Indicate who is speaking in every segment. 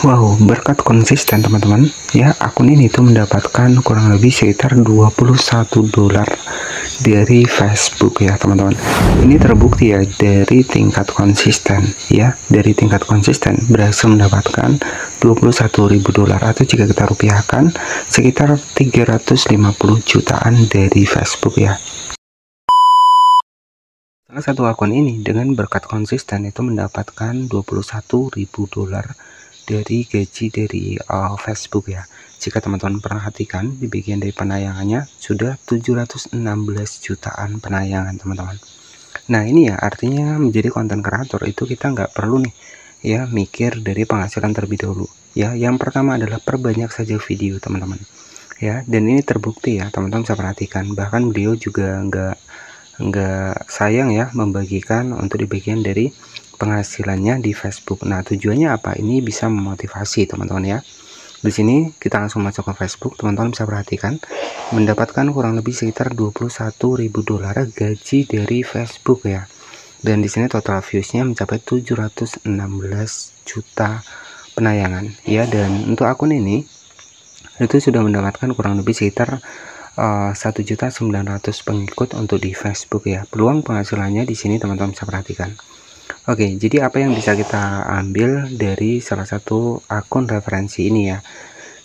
Speaker 1: Wow, berkat konsisten teman-teman, ya akun ini tuh mendapatkan kurang lebih sekitar 21 dolar dari Facebook ya teman-teman. Ini terbukti ya dari tingkat konsisten ya, dari tingkat konsisten berhasil mendapatkan 21.000 dolar atau jika kita rupiahkan sekitar 350 jutaan dari Facebook ya. Salah satu akun ini dengan berkat konsisten itu mendapatkan 21.000 dolar dari gaji dari Facebook ya. Jika teman-teman perhatikan di bagian dari penayangannya sudah 716 jutaan penayangan teman-teman. Nah ini ya artinya menjadi konten kreator itu kita nggak perlu nih ya mikir dari penghasilan terlebih dahulu ya. Yang pertama adalah perbanyak saja video teman-teman ya, dan ini terbukti ya teman-teman bisa perhatikan, bahkan beliau juga nggak sayang ya membagikan untuk di bagian dari penghasilannya di Facebook. Nah tujuannya apa? Ini bisa memotivasi teman-teman ya. Di sini kita langsung masuk ke Facebook, teman-teman bisa perhatikan mendapatkan kurang lebih sekitar 21.000 dolar gaji dari Facebook ya. Dan di sini total viewsnya mencapai 716 juta penayangan ya. Dan untuk akun ini itu sudah mendapatkan kurang lebih sekitar 1.900.000 pengikut untuk di Facebook ya. Peluang penghasilannya di sini teman-teman bisa perhatikan. Oke, jadi apa yang bisa kita ambil dari salah satu akun referensi ini ya?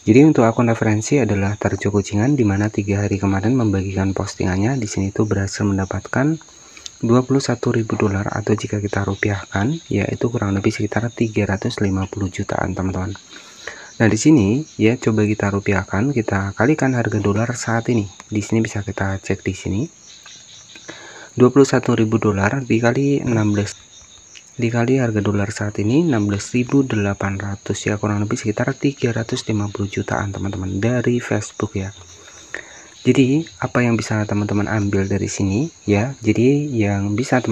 Speaker 1: Jadi untuk akun referensi adalah Tarjo Kucingan, di mana 3 hari kemarin membagikan postingannya. Di sini tuh berhasil mendapatkan 21.000 dolar atau jika kita rupiahkan yaitu kurang lebih sekitar 350 jutaan teman-teman. Nah di sini ya coba kita rupiahkan, kita kalikan harga dolar saat ini. Di sini bisa kita cek di sini 21.000 dolar dikali 16 dikali harga dolar saat ini 16.800 ya, kurang lebih sekitar 350 jutaan teman-teman dari Facebook ya. Jadi apa yang bisa teman-teman ambil dari sini ya? Jadi yang bisa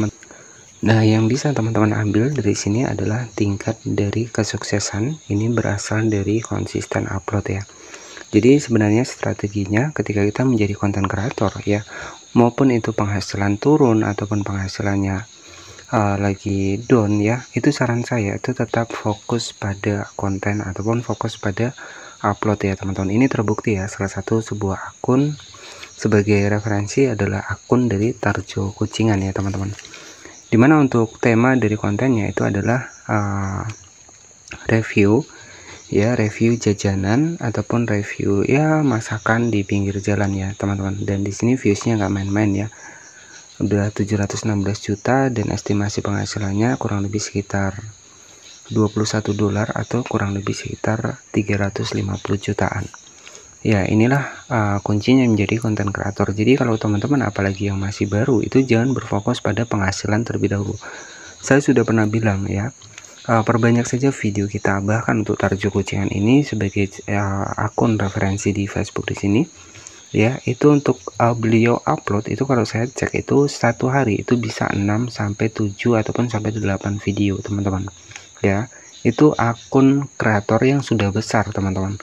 Speaker 1: teman-teman ambil dari sini adalah tingkat dari kesuksesan ini berasal dari konsisten upload ya. Jadi sebenarnya strateginya ketika kita menjadi konten kreator ya, maupun itu penghasilan turun ataupun penghasilannya lagi down ya, itu saran saya itu tetap fokus pada konten ataupun fokus pada upload ya teman-teman. Ini terbukti ya, salah satu sebuah akun sebagai referensi adalah akun dari Tarjo Kucingan ya teman-teman, dimana untuk tema dari kontennya itu adalah review ya, review jajanan ataupun review ya masakan di pinggir jalan ya teman-teman. Dan di sini viewsnya nggak main-main ya, udah 716 juta dan estimasi penghasilannya kurang lebih sekitar 21 dolar atau kurang lebih sekitar 350 jutaan ya. Inilah kuncinya menjadi konten kreator. Jadi kalau teman-teman apalagi yang masih baru itu jangan berfokus pada penghasilan terlebih dahulu. Saya sudah pernah bilang ya, perbanyak saja video kita. Bahkan untuk Tarjo Kucingan ini sebagai akun referensi di Facebook di sini ya, itu untuk beliau upload itu kalau saya cek itu satu hari itu bisa 6 sampai 7 ataupun sampai 8 video teman-teman ya. Itu akun kreator yang sudah besar teman-teman.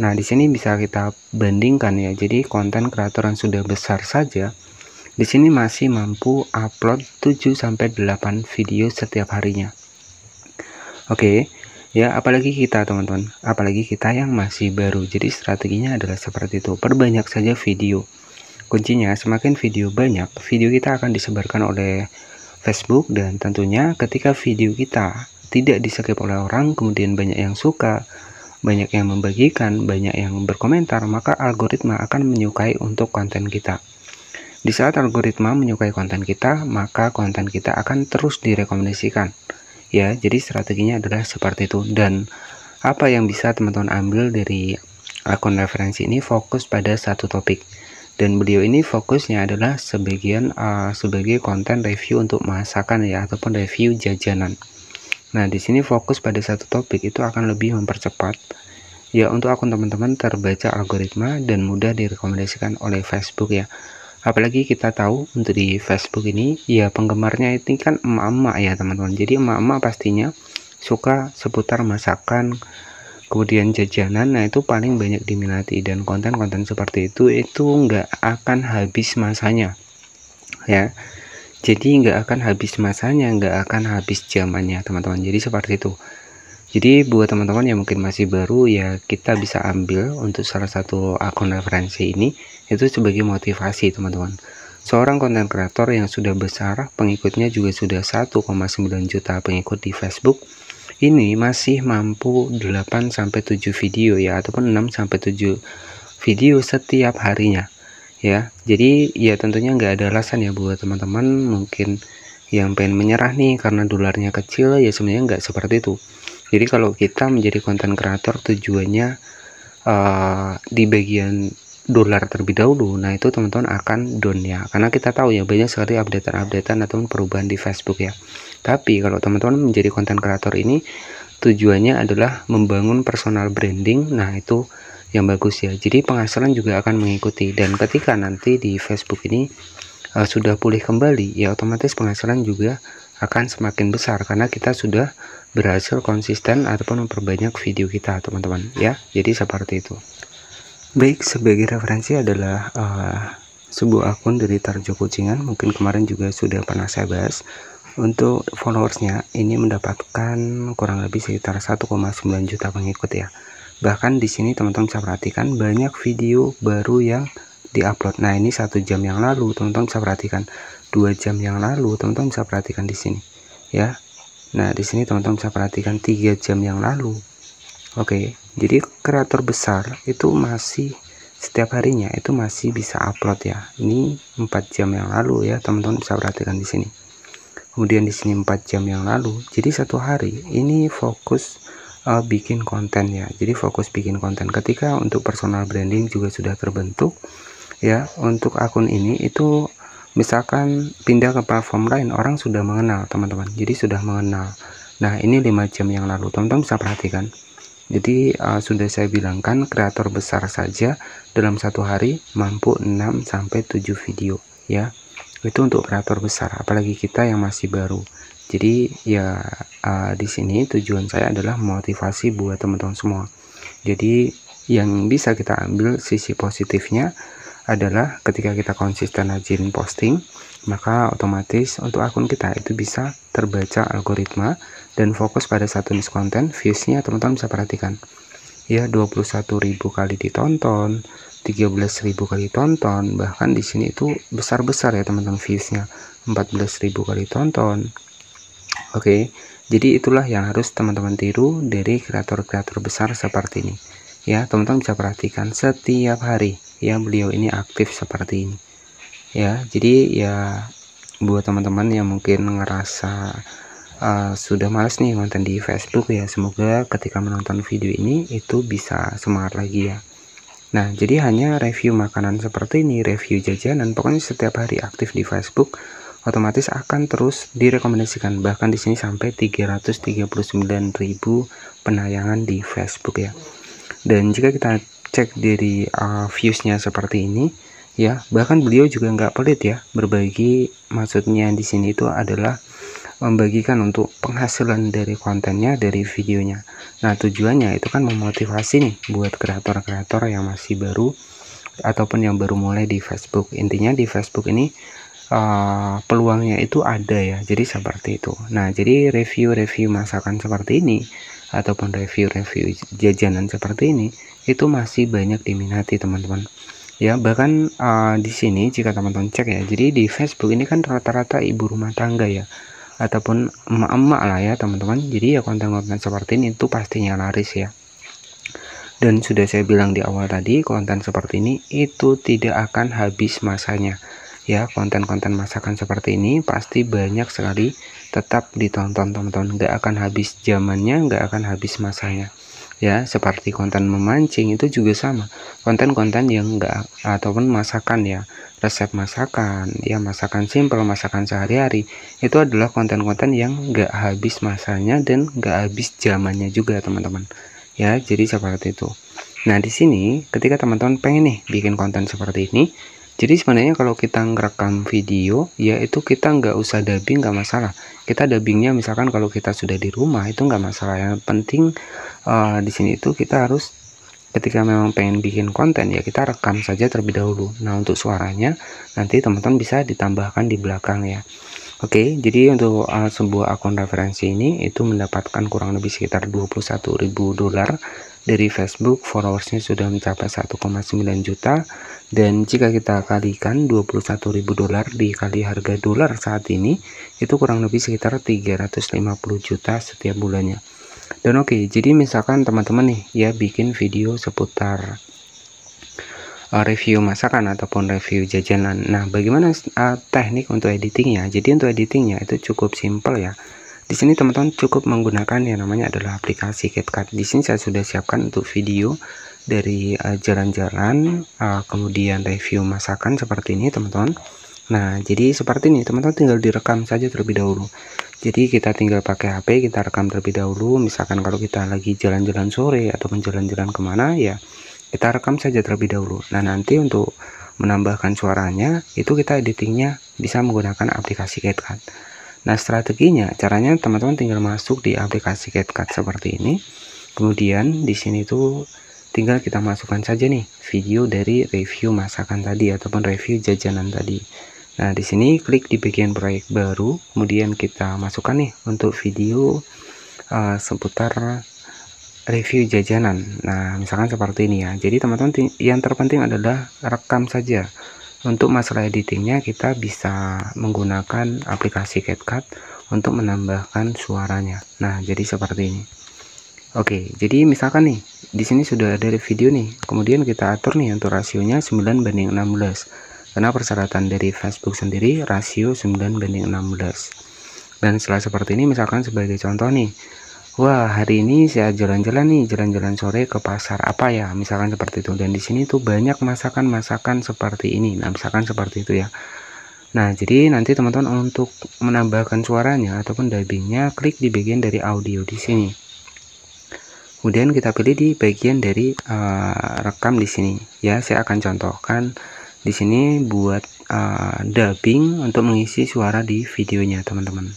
Speaker 1: Nah di sini bisa kita bandingkan ya. Jadi konten kreator yang sudah besar saja di sini masih mampu upload 7 sampai 8 video setiap harinya. Oke ya, apalagi kita teman-teman, apalagi kita yang masih baru. Jadi strateginya adalah seperti itu, perbanyak saja video. Kuncinya semakin video banyak, video kita akan disebarkan oleh Facebook, dan tentunya ketika video kita tidak di-skip oleh orang, kemudian banyak yang suka, banyak yang membagikan, banyak yang berkomentar, maka algoritma akan menyukai untuk konten kita. Di saat algoritma menyukai konten kita, maka konten kita akan terus direkomendasikan ya. Jadi strateginya adalah seperti itu. Dan apa yang bisa teman-teman ambil dari akun referensi ini, fokus pada satu topik, dan beliau ini fokusnya adalah sebagai konten review untuk masakan ya, ataupun review jajanan. Nah di sini fokus pada satu topik itu akan lebih mempercepat ya untuk akun teman-teman terbaca algoritma dan mudah direkomendasikan oleh Facebook ya. Apalagi kita tahu untuk di Facebook ini ya penggemarnya itu kan emak-emak ya teman-teman. Jadi emak-emak pastinya suka seputar masakan, kemudian jajanan. Nah itu paling banyak diminati, dan konten-konten seperti itu nggak akan habis masanya ya. Jadi nggak akan habis masanya, nggak akan habis zamannya teman-teman. Jadi seperti itu. Jadi buat teman-teman yang mungkin masih baru ya, kita bisa ambil untuk salah satu akun referensi ini itu sebagai motivasi teman-teman. Seorang konten kreator yang sudah besar, pengikutnya juga sudah 1,9 juta pengikut di Facebook, ini masih mampu 8-7 video ya, ataupun 6-7 video setiap harinya ya. Jadi ya tentunya nggak ada alasan ya buat teman-teman mungkin yang pengen menyerah nih karena dolarnya kecil, ya sebenarnya nggak seperti itu. Jadi kalau kita menjadi konten kreator tujuannya di bagian dolar terlebih dahulu, nah itu teman-teman akan down ya, karena kita tahu ya banyak sekali updatean ataupun perubahan di Facebook ya. Tapi kalau teman-teman menjadi konten kreator ini tujuannya adalah membangun personal branding, nah itu yang bagus ya. Jadi penghasilan juga akan mengikuti, dan ketika nanti di Facebook ini sudah pulih kembali ya, otomatis penghasilan juga akan semakin besar karena kita sudah berhasil konsisten ataupun memperbanyak video kita teman-teman ya. Jadi seperti itu. Baik, sebagai referensi adalah sebuah akun dari Tarjo Kucingan, mungkin kemarin juga sudah pernah saya bahas. Untuk followersnya ini mendapatkan kurang lebih sekitar 1,9 juta pengikut ya. Bahkan di sini teman-teman bisa perhatikan banyak video baru yang diupload. Nah ini 1 jam yang lalu teman-teman bisa perhatikan, 2 jam yang lalu teman-teman bisa perhatikan di sini ya. Nah di sini teman-teman bisa perhatikan 3 jam yang lalu. Oke, jadi kreator besar itu masih setiap harinya itu masih bisa upload ya. Ini 4 jam yang lalu ya, teman-teman bisa perhatikan di sini. Kemudian di sini 4 jam yang lalu. Jadi satu hari ini fokus bikin konten ya. Jadi fokus bikin konten. Ketika untuk personal branding juga sudah terbentuk ya. Untuk akun ini itu misalkan pindah ke platform lain, orang sudah mengenal teman-teman. Jadi sudah mengenal. Nah ini 5 jam yang lalu, teman-teman bisa perhatikan. Jadi sudah saya bilangkan kreator besar saja dalam satu hari mampu 6-7 video ya. Itu untuk kreator besar, apalagi kita yang masih baru. Jadi ya di sini tujuan saya adalah motivasi buat teman-teman semua. Jadi yang bisa kita ambil sisi positifnya adalah ketika kita konsisten rajin posting, maka otomatis untuk akun kita itu bisa terbaca algoritma dan fokus pada satu niche konten. Viewsnya teman-teman bisa perhatikan ya, 21.000 kali ditonton, 13.000 kali tonton, bahkan di sini itu besar-besar ya teman-teman, viewsnya 14.000 kali tonton. Oke, jadi itulah yang harus teman-teman tiru dari kreator-kreator besar seperti ini ya. Teman-teman bisa perhatikan setiap hari ya beliau ini aktif seperti ini ya. Jadi ya buat teman-teman yang mungkin ngerasa sudah males nih konten di Facebook ya, semoga ketika menonton video ini itu bisa semangat lagi ya. Nah jadi hanya review makanan seperti ini, review jajanan, pokoknya setiap hari aktif di Facebook, otomatis akan terus direkomendasikan. Bahkan di sini sampai 339.000 penayangan di Facebook ya. Dan jika kita cek dari viewsnya seperti ini ya, bahkan beliau juga nggak pelit ya berbagi. Maksudnya di sini itu adalah membagikan untuk penghasilan dari kontennya, dari videonya. Nah tujuannya itu kan memotivasi nih buat kreator-kreator yang masih baru ataupun yang baru mulai di Facebook. Intinya di Facebook ini peluangnya itu ada ya, jadi seperti itu. Nah jadi review-review masakan seperti ini ataupun review-review jajanan seperti ini itu masih banyak diminati teman-teman ya. Bahkan di sini jika teman-teman cek ya, jadi di Facebook ini kan rata-rata ibu rumah tangga ya, ataupun emak-emak lah ya teman-teman. Jadi ya konten-konten seperti ini tuh pastinya laris ya. Dan sudah saya bilang di awal tadi, konten seperti ini itu tidak akan habis masanya ya. Konten-konten masakan seperti ini pasti banyak sekali tetap ditonton teman-teman, nggak akan habis zamannya, nggak akan habis masanya ya. Seperti konten memancing itu juga sama, konten-konten yang enggak ataupun masakan ya, resep masakan ya, masakan simple, masakan sehari-hari, itu adalah konten-konten yang enggak habis masanya dan enggak habis zamannya juga teman-teman ya. Jadi seperti itu. Nah di sini ketika teman-teman pengen nih bikin konten seperti ini, jadi sebenarnya kalau kita ngerekam video ya itu kita nggak usah dubbing, nggak masalah. Kita dubbingnya misalkan kalau kita sudah di rumah itu nggak masalah. Yang penting di sini itu kita harus ketika memang pengen bikin konten ya kita rekam saja terlebih dahulu. Nah untuk suaranya nanti teman-teman bisa ditambahkan di belakang ya. Oke, jadi untuk sebuah akun referensi ini itu mendapatkan kurang lebih sekitar $21.000 dari Facebook. Followersnya sudah mencapai 1,9 juta, dan jika kita kalikan $21.000 dikali harga dolar saat ini, itu kurang lebih sekitar 350 juta setiap bulannya. Dan oke, jadi misalkan teman-teman nih ya bikin video seputar review masakan ataupun review jajanan. Nah, bagaimana teknik untuk editingnya? Jadi untuk editingnya itu cukup simple ya. Di sini teman-teman cukup menggunakan yang namanya adalah aplikasi CapCut. Di sini saya sudah siapkan untuk video dari jalan-jalan, kemudian review masakan seperti ini, teman-teman. Nah, jadi seperti ini, teman-teman tinggal direkam saja terlebih dahulu. Jadi kita tinggal pakai HP, kita rekam terlebih dahulu. Misalkan kalau kita lagi jalan-jalan sore ataupun jalan-jalan kemana ya, kita rekam saja terlebih dahulu. Nah, nanti untuk menambahkan suaranya itu kita editingnya bisa menggunakan aplikasi CapCut. Nah, strateginya caranya teman-teman tinggal masuk di aplikasi CapCut seperti ini. Kemudian di sini tuh tinggal kita masukkan saja nih video dari review masakan tadi ataupun review jajanan tadi. Nah, di sini klik di bagian proyek baru, kemudian kita masukkan nih untuk video seputar review jajanan. Nah, misalkan seperti ini ya. Jadi teman-teman yang terpenting adalah rekam saja. Untuk masalah editingnya kita bisa menggunakan aplikasi CapCut untuk menambahkan suaranya. Nah, jadi seperti ini. Oke, jadi misalkan nih di sini sudah ada video nih. Kemudian kita atur nih untuk rasionya 9:16. Karena persyaratan dari Facebook sendiri rasio 9:16. Dan setelah seperti ini, misalkan sebagai contoh nih, wah hari ini saya jalan-jalan nih, jalan-jalan sore ke pasar apa ya, misalkan seperti itu. Dan di sini tuh banyak masakan-masakan seperti ini. Nah, misalkan seperti itu ya. Nah, jadi nanti teman-teman untuk menambahkan suaranya ataupun dubbingnya, klik di bagian dari audio di sini. Kemudian kita pilih di bagian dari rekam di sini. Ya, saya akan contohkan di sini buat dubbing untuk mengisi suara di videonya, teman-teman.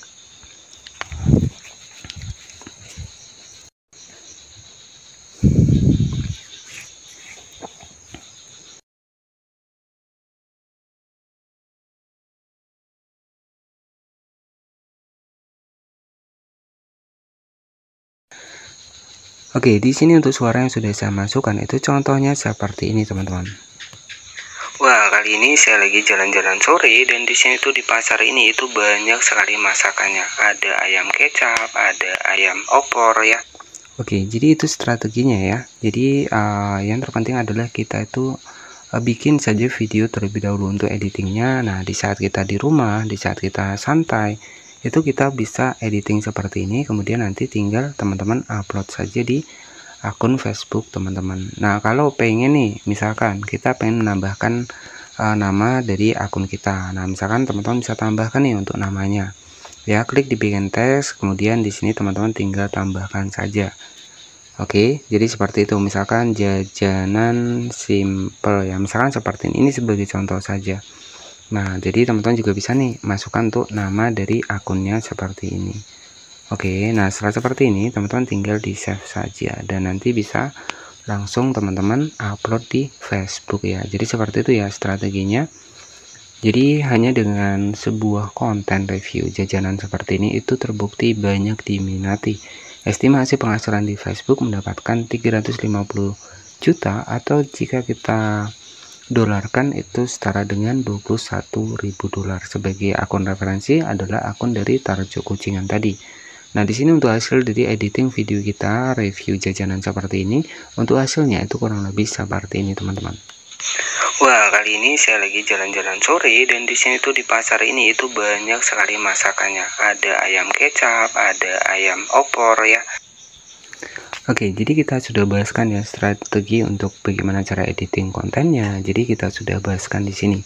Speaker 1: Oke, di sini untuk suara yang sudah saya masukkan itu contohnya seperti ini, teman-teman. Wah, kali ini saya lagi jalan-jalan sore dan di sini tuh di pasar ini itu banyak sekali masakannya. Ada ayam kecap, ada ayam opor ya. Oke, jadi itu strateginya ya. Jadi yang terpenting adalah kita itu bikin saja video terlebih dahulu untuk editingnya. Nah, di saat kita di rumah, di saat kita santai, itu kita bisa editing seperti ini. Kemudian nanti tinggal teman-teman upload saja di akun Facebook teman-teman. Nah, kalau pengen nih misalkan kita pengen menambahkan nama dari akun kita. Nah, misalkan teman-teman bisa tambahkan nih untuk namanya ya, klik di bagian teks, kemudian di sini teman-teman tinggal tambahkan saja. Oke, jadi seperti itu. Misalkan jajanan simple ya, misalkan seperti ini sebagai contoh saja. Nah, jadi teman-teman juga bisa nih masukkan untuk nama dari akunnya seperti ini. Oke, nah setelah seperti ini teman-teman tinggal di save saja dan nanti bisa langsung teman-teman upload di Facebook ya. Jadi seperti itu ya strateginya. Jadi hanya dengan sebuah konten review jajanan seperti ini itu terbukti banyak diminati. Estimasi penghasilan di Facebook mendapatkan 350 juta atau jika kita dolarkan itu setara dengan $21.000. Sebagai akun referensi adalah akun dari Tarjo Kucingan tadi. Nah, di sini untuk hasil dari editing video kita review jajanan seperti ini, untuk hasilnya itu kurang lebih seperti ini, teman-teman. Wah, kali ini saya lagi jalan-jalan sore dan di sini tuh di pasar ini itu banyak sekali masakannya. Ada ayam kecap, ada ayam opor ya. Oke, jadi kita sudah bahaskan ya strategi untuk bagaimana cara editing kontennya. Jadi kita sudah bahaskan di sini.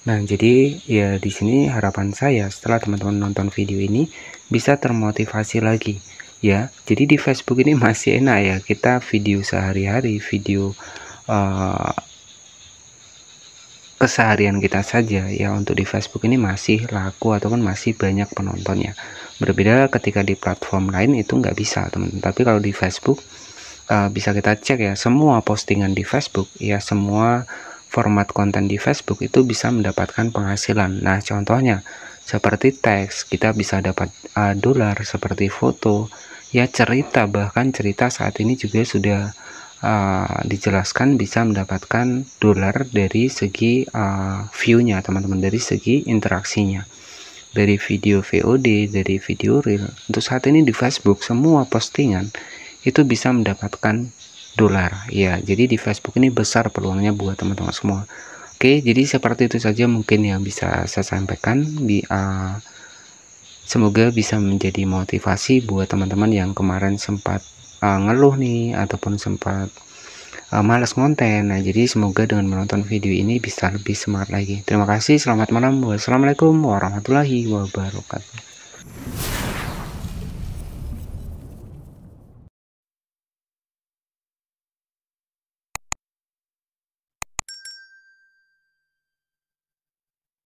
Speaker 1: Nah, jadi ya di sini harapan saya setelah teman-teman nonton video ini bisa termotivasi lagi ya. Jadi di Facebook ini masih enak ya, kita video sehari-hari, video keseharian kita saja ya. Untuk di Facebook ini masih laku ataupun masih banyak penontonnya. Berbeda ketika di platform lain itu nggak bisa, teman-teman. Tapi kalau di Facebook bisa kita cek ya, semua postingan di Facebook ya, semua format konten di Facebook itu bisa mendapatkan penghasilan. Nah, contohnya seperti teks, kita bisa dapat dolar, seperti foto, ya cerita, bahkan cerita saat ini juga sudah dijelaskan bisa mendapatkan dolar dari segi view-nya teman-teman, dari segi interaksinya, dari video VOD, dari video reel. Untuk saat ini di Facebook semua postingan itu bisa mendapatkan dolar ya, jadi di Facebook ini besar peluangnya buat teman-teman semua. Oke, jadi seperti itu saja mungkin yang bisa saya sampaikan semoga bisa menjadi motivasi buat teman-teman yang kemarin sempat ngeluh nih ataupun sempat malas konten. Nah, jadi semoga dengan menonton video ini bisa lebih semangat lagi. Terima kasih, selamat malam. Wassalamualaikum warahmatullahi wabarakatuh.